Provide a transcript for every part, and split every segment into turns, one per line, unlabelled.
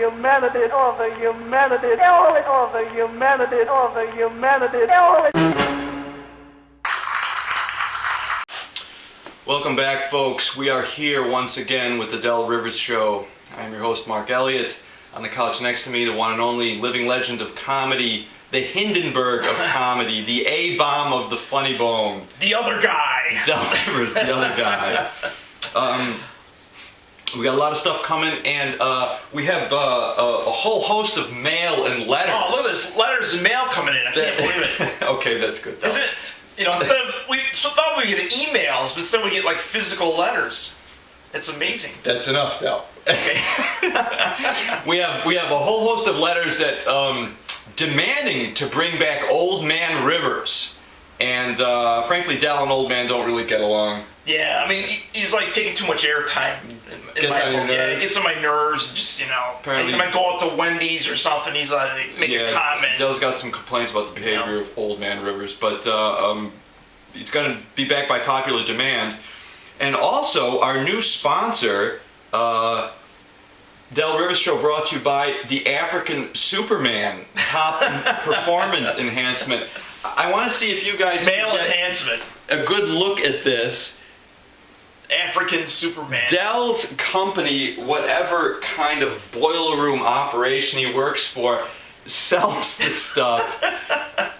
humanity, all the humanity, all the humanity, all the humanity.
Welcome back, folks. We are here once again with the Del Rivers Show. I'm your host, Mark Elliott. On the couch next to me, the one and only living legend of comedy, the Hindenburg of comedy, the A-bomb of the funny bone.
The other guy.
Del Rivers, the other guy. We got a lot of stuff coming, and we have a whole host of mail and letters.
Oh, look at this. Letters and mail coming in. I can't believe it.
Okay, that's good.
Is it? You know, instead of, we thought we'd get emails, but instead we get like physical letters. It's amazing.
That's enough, Del.
Okay.
we have a whole host of letters that demanding to bring back Old Man Rivers, and frankly, Del and Old Man don't really get along.
Yeah, I mean, he's like taking too much airtime in my book. Yeah, it gets on my nerves. Just, you know, anytime I go out to Wendy's or something, he's like make a comment.
Del's got some complaints about the behavior of Old Man Rivers, but he's going to be back by popular demand. And also, our new sponsor, Del Rivers Show, brought to you by the African Superman Top Performance Enhancement. I want to see if you guys
Male enhancement.
A good look at this.
African Superman.
Del's company, whatever kind of boiler room operation he works for, sells this stuff.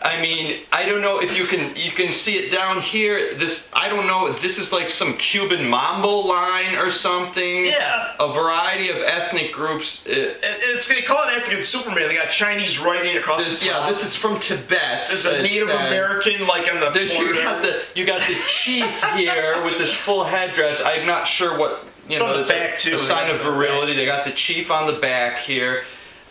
I mean, I don't know if you can see it down here. I don't know, this is like some Cuban Mambo line or something.
Yeah.
A variety of ethnic groups.
They call it African Superman. They got Chinese writing across the top.
Yeah, this is from Tibet.
There's a Native American like on the border.
You got the chief here with this full headdress. I'm not sure what,
it's on the back too.
A sign of virility. They got the chief on the back here.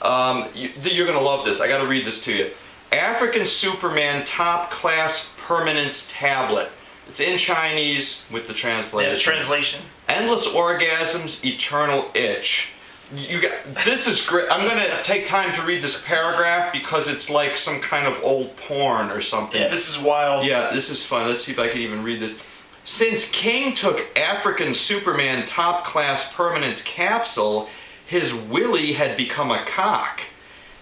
You're going to love this. I got to read this to you. African Superman Top Class Permanence Tablet. It's in Chinese with the translation.
Yeah, the translation.
Endless orgasms, eternal itch. This is great. I'm going to take time to read this paragraph because it's like some kind of old porn or something.
Yeah, this is wild.
Yeah, this is fun. Let's see if I can even read this. Since King took African Superman Top Class Permanence Capsule, his willy had become a cock.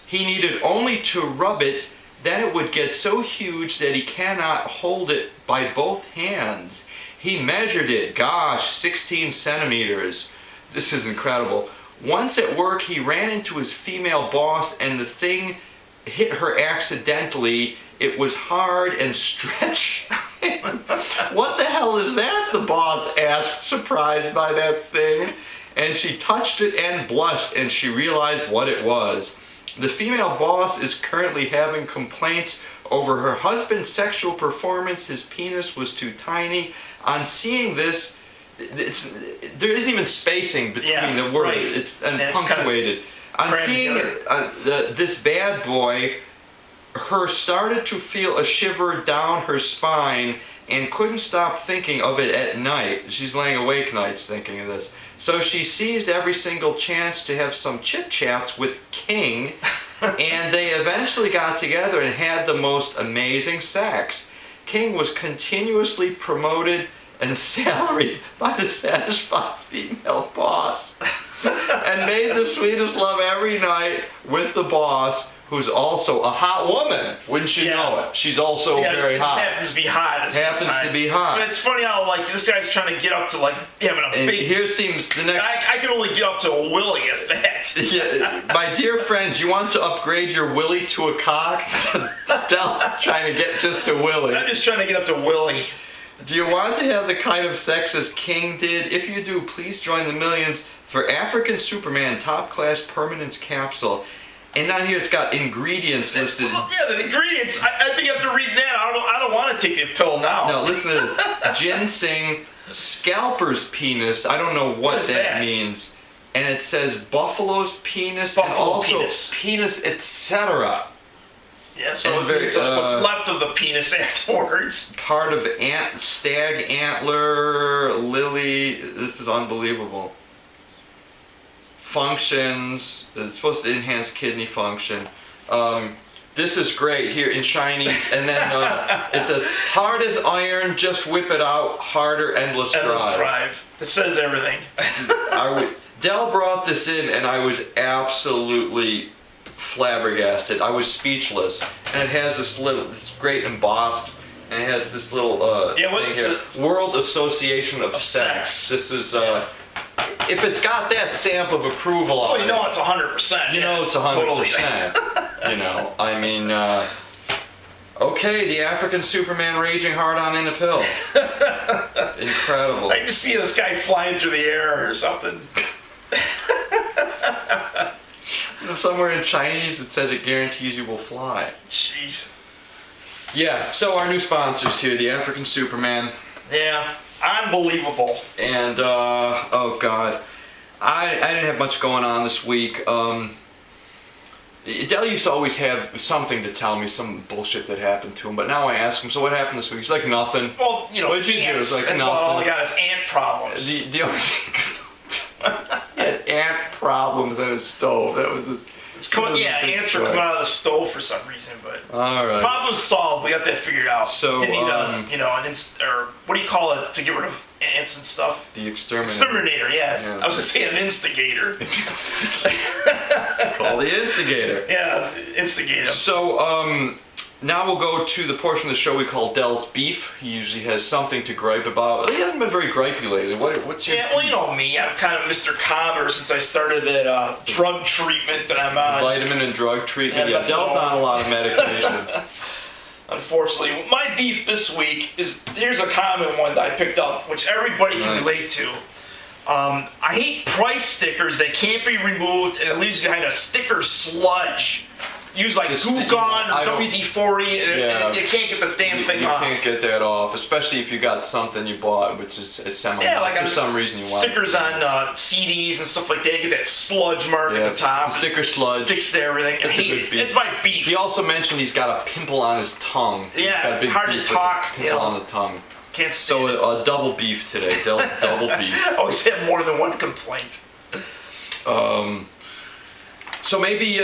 He needed only to rub it, then it would get so huge that he cannot hold it by both hands. He measured it, 16 centimeters. This is incredible. Once at work, he ran into his female boss and the thing hit her accidentally. It was hard and stretched. What the hell is that? The boss asked, surprised by that thing. And she touched it and blushed, and she realized what it was. The female boss is currently having complaints over her husband's sexual performance. His penis was too tiny. On seeing this, there isn't even spacing between the words.
Right.
It's unpunctuated. On seeing this bad boy, her started to feel a shiver down her spine and couldn't stop thinking of it at night. She's laying awake nights thinking of this. So she seized every single chance to have some chit-chats with King, and they eventually got together and had the most amazing sex. King was continuously promoted and salaried by the satisfied female boss, and made the sweetest love every night with the boss, who's also a hot woman. Wouldn't you know it? She's also very hot.
It happens to be hot.
To be hot.
But it's funny how like this guy's trying to get up to like having a big.
Here seems the next.
I can only get up to a willy at that.
Yeah, my dear friends, you want to upgrade your willy to a cock? Del's trying to get just a willy.
I'm just trying to get up to willy.
Do you want to have the kind of sex as King did? If you do, please join the millions for African Superman Top Class Permanence Capsule. And down here it's got ingredients listed.
Well, yeah, the ingredients. I think you have to read that. I don't want to take the pill now.
No, listen to this. Ginseng, scalper's penis. I don't know what that means. And it says buffalo's penis and also penis etc.
Yeah, so it's what's left of the penis afterwards.
Part of stag antler, lily. This is unbelievable. Functions. It's supposed to enhance kidney function. this is great here in Chinese. And then it says, hard as iron, just whip it out, harder, endless drive.
It says everything.
Del brought this in, and I was absolutely flabbergasted. I was speechless. And it has this great embossed, and it has this little thing here. World Association of Sex. This is, if it's got that stamp of approval on it.
You know it's 100%.
You know it's 100%. Totally. You know, I mean, okay, the African Superman raging hard on in a pill. Incredible.
I can see this guy flying through the air or something.
You know, somewhere in Chinese it says it guarantees you will fly.
Jeez.
Yeah, so our new sponsors here, the African Superman.
Yeah, unbelievable.
And, oh God, I didn't have much going on this week. Del used to always have something to tell me, some bullshit that happened to him, but now I ask him, so what happened this week? He's like, nothing.
Well, you know,
what did you do? It's like,
that's
nothing.
all he got is ant problems.
The only he had ant problems on his stove. That was his...
Ants are coming out of the stove for some reason, but
all right.
Problem solved. We got that figured out.
So,
didn't need or what do you call it to get rid of ants and stuff?
The exterminator.
Exterminator, yeah. I was gonna say an instigator.
Call the instigator.
Yeah, instigate him.
So, now we'll go to the portion of the show we call Del's Beef. He usually has something to gripe about. He hasn't been very gripey lately. What's your...
Yeah, well, you know me. I'm kind of Mr. Calmer since I started that drug treatment that I'm on.
Vitamin and drug treatment. Yeah, Del's on a lot of medication.
Unfortunately. My beef this week is, here's a common one that I picked up, which everybody can relate to. I hate price stickers that can't be removed, and it leaves behind a sticker sludge. Use like Goo Gone or WD-40, and you can't get the damn thing off.
You can't get that off, especially if you got something you bought, which is semi.
Yeah, like
for some reason you want
stickers on CDs and stuff like that. You get that sludge mark at the top.
The sticker sludge
sticks to everything. I hate it. It's my beef.
He also mentioned he's got a pimple on his tongue.
Yeah, hard to talk.
Pimple on the tongue.
Can't stand it.
So a double beef today. Double beef.
I always have more than one complaint.
So maybe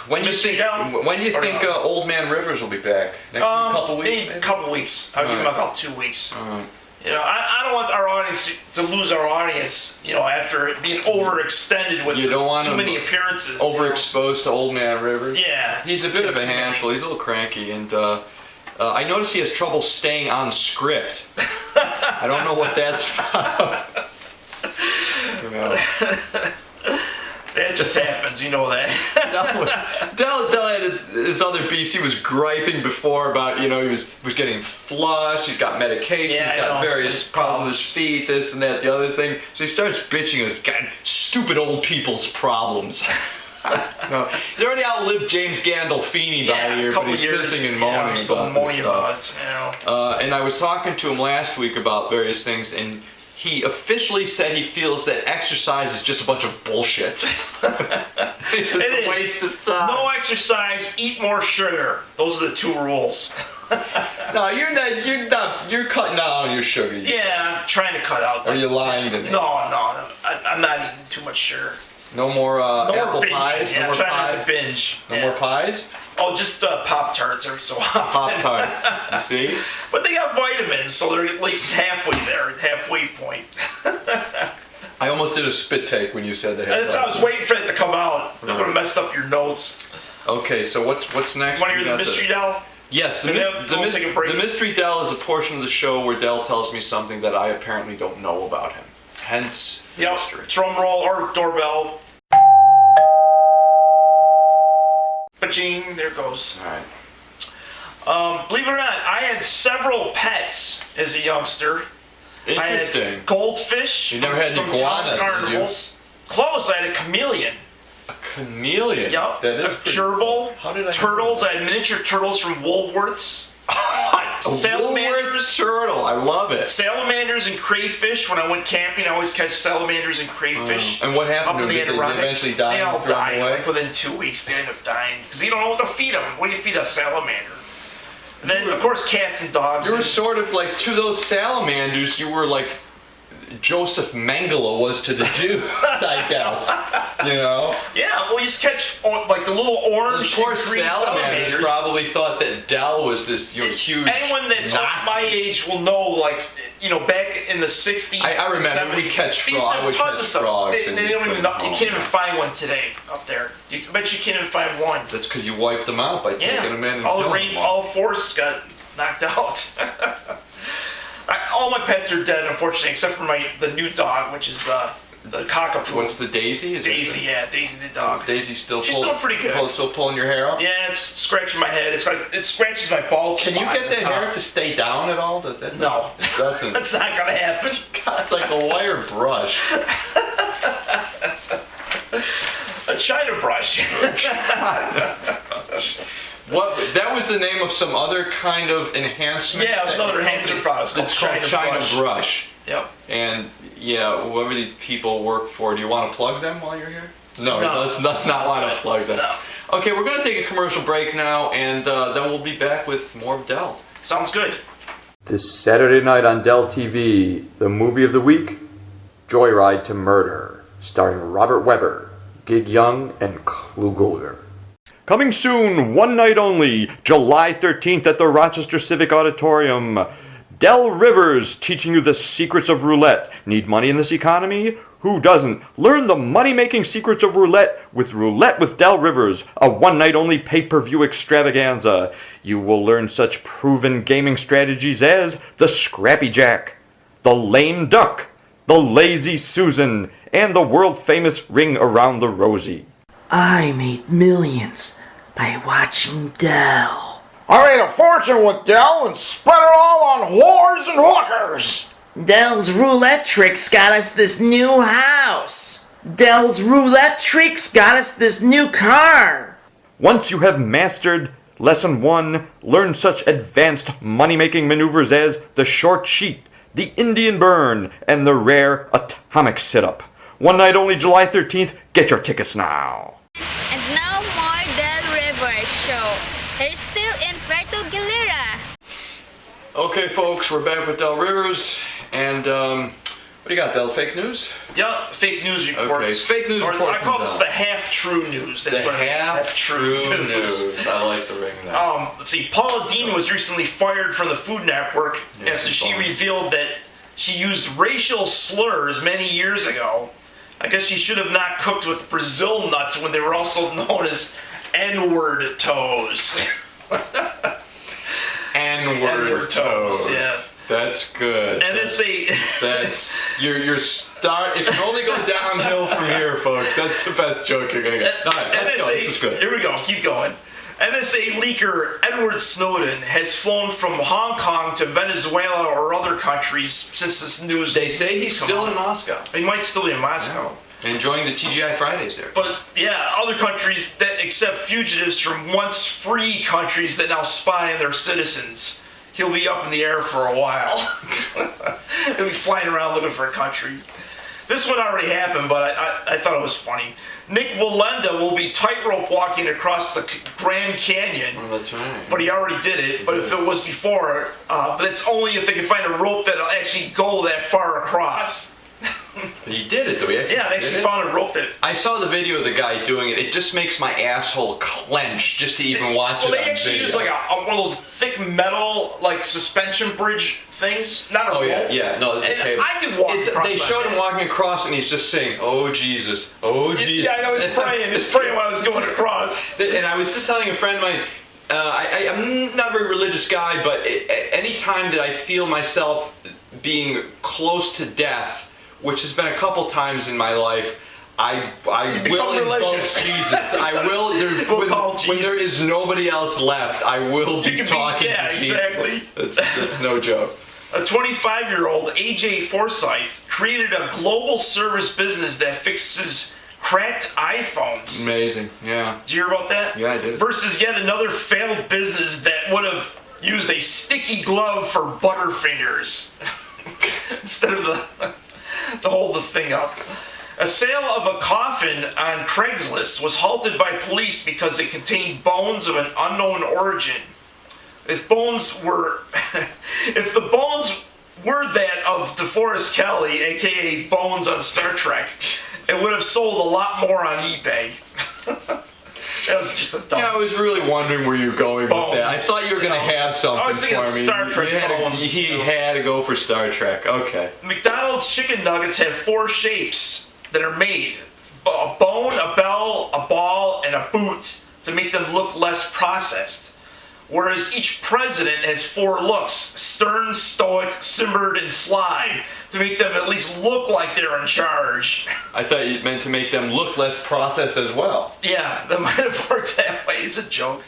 when do you think Old Man Rivers will be back? Next couple weeks?
Maybe a couple weeks. I'll give him about 2 weeks. You know, I don't want our audience to lose our audience. You know, after being overextended with too many appearances.
Overexposed to Old Man Rivers.
Yeah,
he's a bit of a handful. He's a little cranky, and I noticed he has trouble staying on script. I don't know what that's about. You know.
That just happens, you know that.
Del had his other beefs. He was griping before about, he was getting flushed. He's got medication. He's got various problems with his feet, this and that, the other thing. So he starts bitching about stupid old people's problems. He's already outlived James Gandolfini by a year, but he's pissing and moaning about this stuff. And I was talking to him last week about various things, and he officially said he feels that exercise is just a bunch of bullshit. It's just a waste of time.
No exercise, eat more sugar. Those are the 2 rules.
No, you're cutting down on your sugar.
Yeah, I'm trying to cut out.
Are you lying to me?
No, I'm not eating too much sugar.
No more apple
pies?
No more
I'm trying not to binge.
No more pies?
Oh, just Pop-Tarts every so often.
Pop-Tarts, you see?
But they got vitamins, so they're at least halfway there, halfway point.
I almost did a spit take when you said that.
I was waiting for it to come out. It would have messed up your notes.
Okay, so what's next?
Want to hear the Mystery Del?
Yes, the Mystery Del is a portion of the show where Del tells me something that I apparently don't know about him. Hence, mystery.
Drum roll or doorbell. Ba-ching, there it goes.
All right.
Believe it or not, I had several pets as a youngster.
Interesting.
I had goldfish.
You never had an iguana, did you?
Close. I had a chameleon.
A chameleon?
Yep.
That is
a gerbil.
How did I
turtles. I had miniature turtles from Woolworths.
Salamanders. Turtle. I love it.
Salamanders and crayfish. When I went camping, I always catch salamanders and crayfish.
And what happened
to them?
Did they eventually die?
They all died. Like within 2 weeks, they end up dying because you don't know what to feed them. What do you feed a salamander? And then, of course, cats and dogs.
You were sort of like, to those salamanders, you were like Joseph Mengele was to the Jews, I guess. You know?
Yeah, well, used to catch like the little orange
Those poor
and green
salamanders
salamanders.
probably thought that Del was this huge.
Anyone that's
Nazi.
my age will know, like, back in the 60s.
I remember
70s,
we'd catch
they used to have
frogs.
tons of stuff. They don't even know, you can't even
Oh,
find one today up there. I bet you can't even find one.
That's because you wiped them out by taking them in and
all the
killing them all.
all forests got knocked out. All my pets are dead, unfortunately, except for the new dog, which is the cockapoo.
What's the Daisy? Is
Daisy? Yeah, Daisy the dog.
Daisy's still
She's still pretty good.
Still pulling your hair out?
Yeah, it's scratching my head. It scratches my bald
Can you
spot
get
at the
that
top.
hair to stay down at all?
No.
Doesn't.
That's not gonna happen.
It's like a wire brush.
A China brush.
What? That was the name of some other kind of enhancement.
Yeah, it was another enhancement product.
It's called China Brush.
Yep.
And yeah, whoever these people work for, do you want to plug them while you're here? No,
No.
let's not want to plug them.
No.
Okay, we're going to take a commercial break now, and then we'll be back with more of Del.
Sounds good.
This Saturday night on Dell TV, the movie of the week, Joyride to Murder, starring Robert Webber, Gig Young, and Clu Gulager. Coming soon, one night only, July 13th at the Rochester Civic Auditorium. Del Rivers teaching you the secrets of roulette. Need money in this economy? Who doesn't? Learn the money-making secrets of roulette with Del Rivers, a one-night-only pay-per-view extravaganza. You will learn such proven gaming strategies as the Scrappy Jack, the Lame Duck, the Lazy Susan, and the world-famous Ring Around the Rosie.
I made millions by watching Del.
I made a fortune with Dell and spent it all on whores and hookers.
Del's roulette tricks got us this new house. Del's roulette tricks got us this new car.
Once you have mastered Lesson 1, learn such advanced money-making maneuvers as the short sheet, the Indian burn, and the rare atomic sit-up. One night only, July 13th. Get your tickets now.
And now more Del Rivers show. He's still in Puerto Galera.
Okay, folks, we're back with Del Rivers, and what do you got, Del? Fake news?
Yeah, fake news reports.
Okay, fake news
Or
reports
I call
from
this
Del.
the half-true news. That's
The
what
half-true news. I like the ring there.
Let's see. Paula Dean was recently fired from the Food Network
Yeah,
after
she's
she
fired.
revealed that she used racial slurs many years ago. I guess she should have not cooked with Brazil nuts when they were also known as N-word toes.
N-word toes.
Yeah.
That's good.
NSA.
That's your start. It can only go downhill from here, folks. That's the best joke you're gonna get. All right, let's go. This is good.
Here we go. Keep going. NSA leaker Edward Snowden has flown from Hong Kong to Venezuela or other countries since this news.
They say he's
come
still
out.
in Moscow,
He might still be in Moscow.
enjoying the TGI Fridays there.
But yeah, other countries that accept fugitives from once free countries that now spy on their citizens. He'll be up in the air for a while. He'll be flying around looking for a country. This one already happened, but I thought it was funny. Nick Wallenda will be tightrope walking across the Grand Canyon.
Oh, that's right.
But he already did it. But if it was before, but it's only if they can find a rope that'll actually go that far across.
He did it, though. He actually
Yeah, they
did
actually
it?
found a rope that.
I saw the video of the guy doing it. It just makes my asshole clench just to even watch
Well,
it
they
on
actually
video.
use like one of those thick metal like suspension bridge things, not a
Oh
rope.
yeah. No, it's a
And
cable.
I could walk across
They
that
showed him
thing.
walking across, and he's just saying, "Oh Jesus, oh Jesus."
Yeah, I know. He's praying. He's praying while I was going across.
And I was just telling a friend of mine, I'm not a very religious guy, but any time that I feel myself being close to death, which has been a couple times in my life, I
You
will
become
invoke
religious.
Jesus. I will.
We'll call
When there
Jesus.
is nobody else left, I will
You
be
can be-
talking
yeah,
to Jesus.
exactly.
That's no joke.
A 25-year-old AJ Forsyth created a global service business that fixes cracked iPhones.
Amazing. Yeah.
Did you hear about that?
Yeah, I did.
Versus yet another failed business that would have used a sticky glove for Butterfingers instead of to hold the thing up. A sale of a coffin on Craigslist was halted by police because it contained bones of an unknown origin. If the bones were that of DeForest Kelley, aka Bones on Star Trek, it would have sold a lot more on eBay. That was just a dumb.
Yeah, I was really wondering where you're going
Bones.
with that. I thought you were going to have something
I was thinking
for
of
me.
Star Trek
You had to,
bones,
he
you know.
had to go for Star Trek. Okay.
McDonald's chicken nuggets have 4 shapes that are made: a bone, a bell, a ball, and a boot to make them look less processed. Whereas each president has 4 looks: stern, stoic, simmered, and sly, to make them at least look like they're in charge.
I thought you meant to make them look less processed as well.
Yeah, that might have worked that way. It's a joke.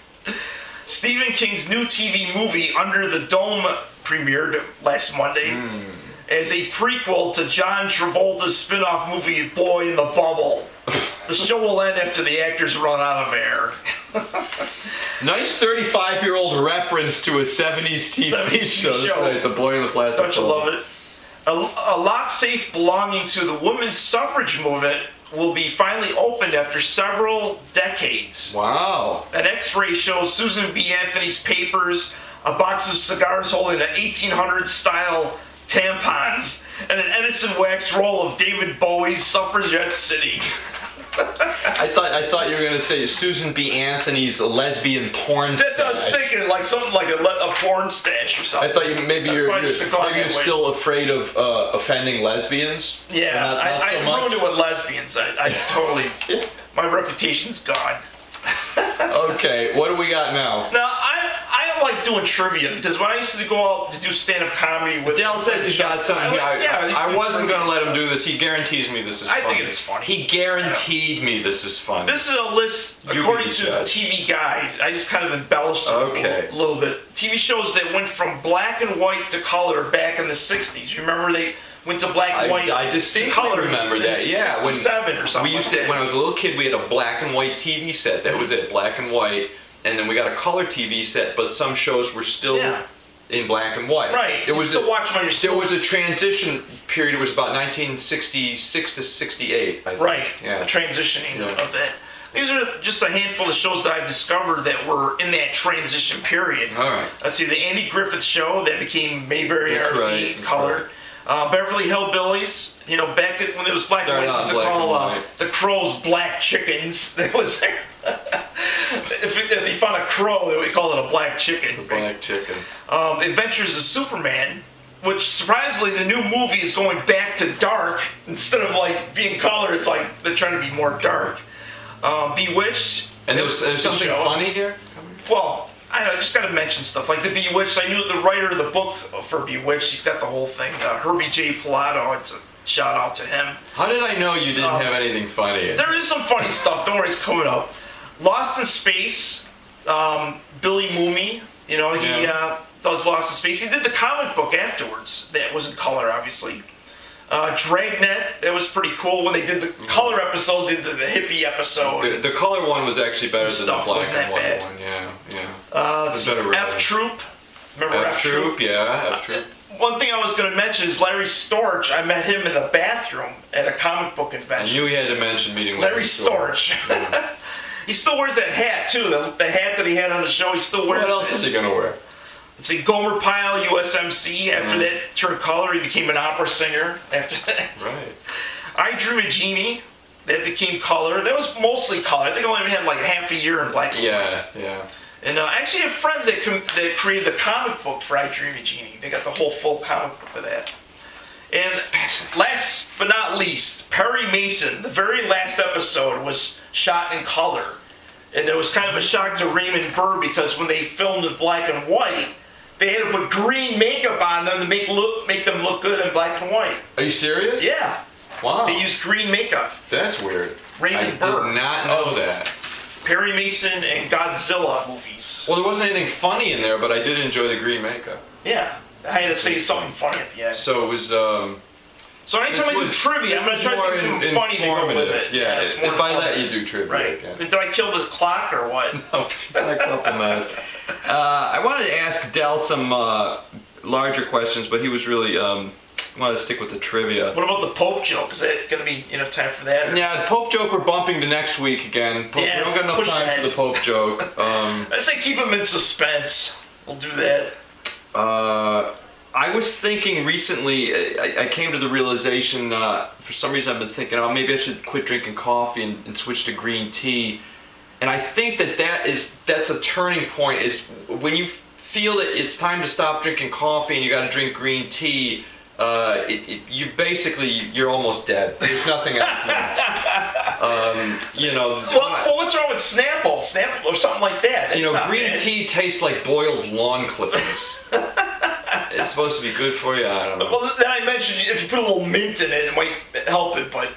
Stephen King's new TV movie Under the Dome premiered last Monday as a prequel to John Travolta's spin-off movie Boy in the Bubble. The show will end after the actors run out of air.
Nice 35-year-old reference to a 70s TV
70s
show. That's
show.
right, The Boy in the Plastic
Don't you
Bubble.
love it? A lock safe belonging to the women's suffrage movement will be finally opened after several decades.
Wow.
An X-ray shows Susan B. Anthony's papers, a box of cigars holding an 1800s-style tampons, and an Edison wax roll of David Bowie's Suffragette City.
I thought you were going to say Susan B. Anthony's lesbian porn
That's what I was
stash.
thinking, like something like a porn stash or something.
I thought maybe you're
Probably should've gone that way.
still afraid of offending lesbians.
Yeah,
Not
I
so much?
ruined it with lesbians. I totally, my reputation's gone.
Okay, what do we got now?
Now, I like doing trivia because when I used to go out to do stand-up comedy with
Dale says he's got something. I wasn't going to let him do this. He guarantees me this is
I
funny.
think it's funny.
He guaranteed me this is funny.
This is a list
You
according
be the
to
judge.
TV Guide. I just kind of embellished it
Okay.
a little bit. TV shows that went from black and white to color back in the 60s. Remember they went to black and white
I
to
distinctly
color
remember
in
that. Yeah, when
67 or something
we used
like
to,
that.
when I was a little kid, we had a black and white TV set. That was it, black and white. And then we got a color TV set, but some shows were still
Yeah.
in black and white.
Right.
It was
you still watch them on your
There was a transition period. It was about 1966 to 68. I think.
Right,
Yeah.
the transitioning
Yeah.
of that. These are just a handful of shows that I've discovered that were in that transition period.
All right.
Let's see, the Andy Griffith Show that became Mayberry
That's
RT
right, that's
color. Beverly Hillbillies, you know, back when it was black and
Started
white,
out
it was
black and
called
white.
the Crow's Black Chickens. That was there. if they found a crow, they would call it a black chicken.
Black chicken.
Adventures of Superman, which surprisingly the new movie is going back to dark instead of like being color. It's like they're trying to be more dark. Bewitched.
And there's
the
something
show.
funny here.
Well, I don't know, I just got to mention stuff like the Bewitched. I knew the writer of the book for Bewitched. He's got the whole thing. Herbie J. Pilato. It's a shout out to him.
How did I know you didn't have anything funny?
There is some funny stuff. Don't worry, it's coming up. Lost in Space. Billy Mooney. You know, he does Lost in Space. He did the comic book afterwards. That was in color, obviously. Dragnet. That was pretty cool when they did the color episodes. They did the hippie episode.
The color one was actually better
Some
than the
stuff
black
wasn't
and
that
white
bad.
one. Yeah, yeah.
Let's see,
better version.
F Troop. Remember F Troop?
Yeah, F Troop.
One thing I was going to mention is Larry Storch. I met him in the bathroom at a comic book
I
convention.
knew he had to mention meeting
Larry Storch.
Yeah.
He still wears that hat too. The hat that he had on the show, he still wears.
What else is he gonna wear?
Let's see, Gomer Pyle, USMC. After that turned color, he became an opera singer. After that,
Right.
I Dream a Genie. That became color. That was mostly color. I think I only had like half a year in black and white.
Yeah, yeah.
And I actually have friends that created the comic book for I Dream a Genie. They got the whole full comic book of that. And last but not least, Perry Mason. The very last episode was shot in color. And it was kind of a shock to Raymond Burr because when they filmed in black and white, they had to put green makeup on them to make them look good in black and white.
Are you serious?
Yeah.
Wow.
They used green makeup.
That's weird.
Raymond
I
Burr.
did not know
of
that.
Perry Mason and Godzilla movies.
Well, there wasn't anything funny in there, but I did enjoy the green makeup.
Yeah. I had to say something funny at the end.
So it was.
So anytime I do trivia, I'm going to try to think something funny to go with it.
Yeah,
it's
if
more
I
fun.
let you do trivia.
Right.
Yeah.
Did I kill the clock or what?
A couple minutes. I wanted to ask Del some larger questions, but he was really wanted to stick with the trivia.
What about the Pope joke? Is that going to be enough time for that?
Yeah, the Pope joke we're bumping to next week again.
Yeah,
we don't got enough
push
time
ahead.
for the Pope joke.
I say keep them in suspense. We'll do that.
I was thinking recently, I came to the realization, for some reason I've been thinking, oh, maybe I should quit drinking coffee and switch to green tea. And I think that's a turning point. Is when you feel that it's time to stop drinking coffee and you got to drink green tea. You're almost dead. There's nothing else left.
Well, what's wrong with Snapple? Snapple or something like that. It's
green tea tastes like boiled lawn clippings. It's supposed to be good for you. I don't know.
Well, then I mentioned if you put a little mint in it, it might help it. But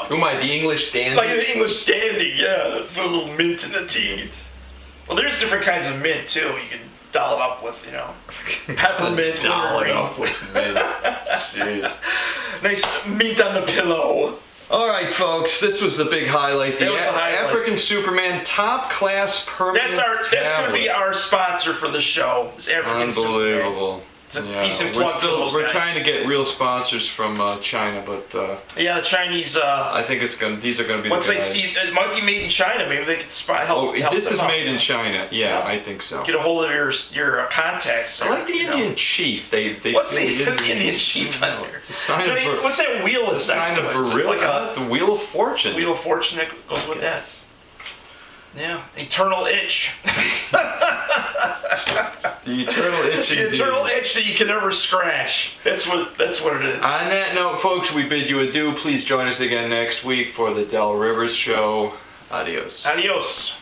who am I? The English dandy?
Like the English dandy, yeah. Put a little mint in the tea. Well, there's different kinds of mint too. You can doll it up with, peppermint.
Doll it up with mint. Jeez.
Nice mint on the pillow.
All right, folks. This was the big highlight.
That was the highlight.
African Superman top class permanent.
That's going to be our sponsor for the show. Is African Superman.
Unbelievable.
It's a decent plug for those
We're
guys.
trying to get real sponsors from China, but
the Chinese.
I think these are going to be
once
the
they
guys.
see it might be made in China, maybe they could help.
This
them
is
out.
made in China. Yeah, I think so.
Get a hold of your contacts.
I like the Indian chief. They
What's the Indian chief on there?
It's a sign of
what's that wheel? It's
sign of the Wheel of Fortune.
Wheel of Fortune that goes with that. Yeah, eternal itch.
The eternal itch.
The eternal itch that you can never scratch. That's what it is.
On that note, folks, we bid you adieu. Please join us again next week for the Del Rivers Show. Adios.
Adios.